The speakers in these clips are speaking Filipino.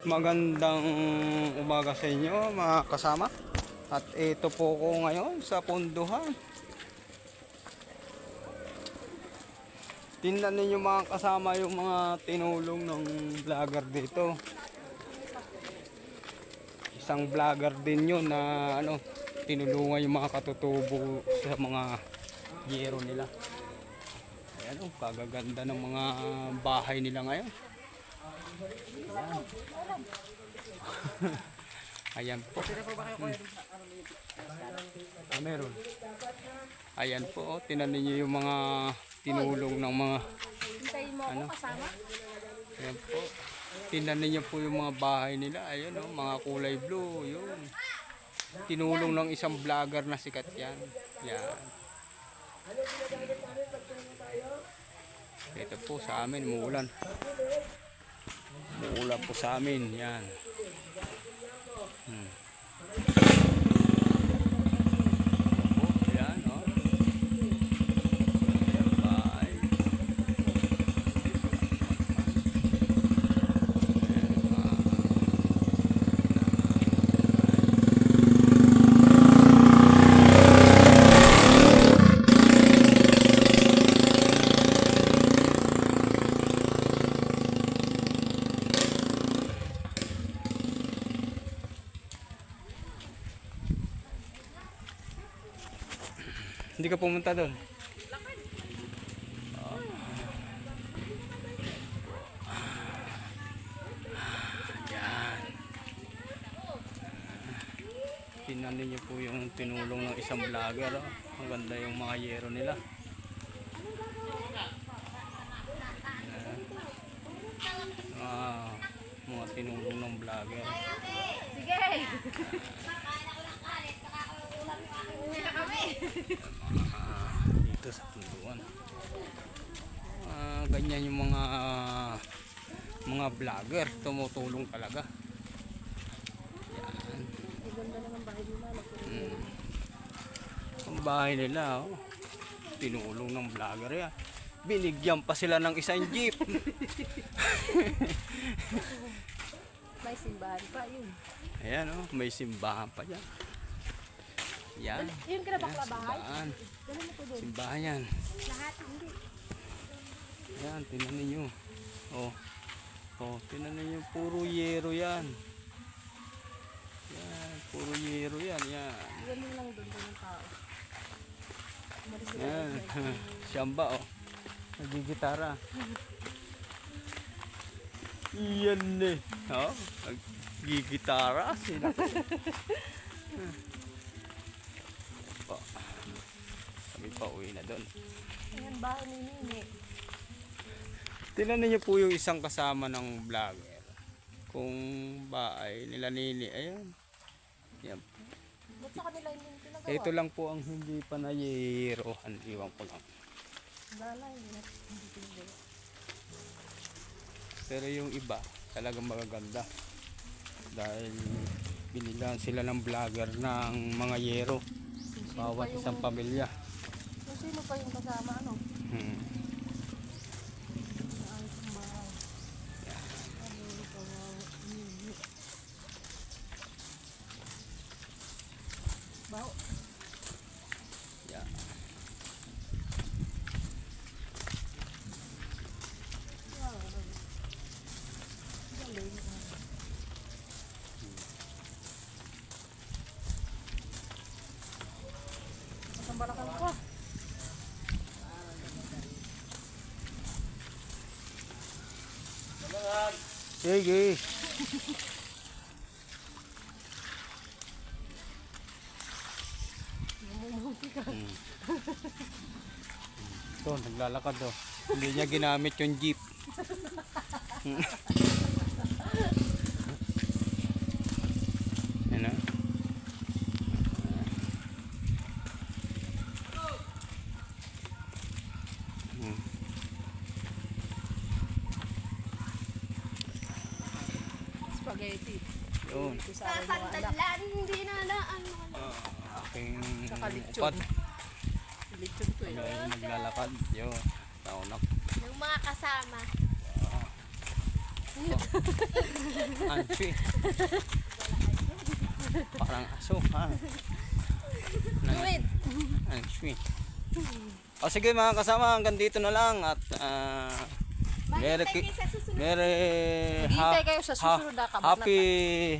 Magandang umaga sa inyo mga kasama. At ito po ko ngayon sa punduhan. Tingnan ninyo mga kasama yung mga tinulong ng vlogger dito. Isang vlogger din yun na tinulungan yung mga katutubo sa mga yero nila. Ayan o, kagaganda ng mga bahay nila ngayon. Ayan po. Meron. Ayan po, tinan niyo yung mga tinulong ng mga kasama? Ayan po. Tinan niyo po yung mga bahay nila. Ayan o, mga kulay blue. Yun. Tinulong ng isang vlogger na sikat yan. Yan. Ito po sa amin, muulan. Muulan po sa amin. Yan. Yan, oh. Bye. Hindi ka pumunta doon. Yan. Tingnan niyo po yung tinulong ng isang vlogger. Oh. Ang ganda yung mga yero nila. Yan. Mga tinulong ng vlogger. Sige! Dito sa punduan. Ganyan yung mga vlogger tumutulong talaga. Yan. Ang bahay nila, oh. Tinulong ng vlogger yan. Binigyan pa sila ng isang jeep. May simbahan pa yun. Ayan, oh, may simbahan pa dyan. Yan. Yun ka na bakla bahay? Simbahan. Gano'n mo po doon? Simbahan yan. Lahat hindi. Yan, tingnan ninyo. Oh. Oh, tingnan ninyo, puro yero yan. Yan, puro yero yan, yan. Gano'n lang doon ng tao. Umalis sila Yan. doon. Siyamba, oh. Nagigitara. Yan eh. Oh, nagigitara sila. Pa. Kami pa uwi na doon. Ayan, bahay ni Nini. Tingnan niyo po yung isang kasama ng vlogger. Kung bahay nila Nini. Ayan. Yan. Ba't sa kanila hindi pinagawa? Ito lang po ang hindi pa nayirohan. Iwan ko lang. Wala, hindi pinagawa. Pero yung iba talagang magaganda. Dahil binilan sila ng vlogger ng mga yero. Bawat isang pamilya. Kung sino pa yung kasama, ano? Ayos ang bahay. Baho. Yeah. Ang balakan ko. Sige. Ito, naglalakad oh. Hindi niya ginamit yung jeep. Ano? Spaghetti. Yun. Ito sa akin mga anak. Hindi na daan. Aking Tsaka lechon. upat. Lechon to eh. Naglalakad. Yun. Taunak. Ng mga kasama. Answi. Parang aso, ha? Wait. Answi. O sige mga kasama, hanggang dito na lang at Merry Hintay kayo sa susunod na kabat na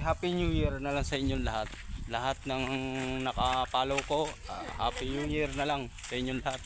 Happy New Year na lang sa inyong lahat. Lahat ng nakapollow ko, Happy New Year na lang sa inyong lahat.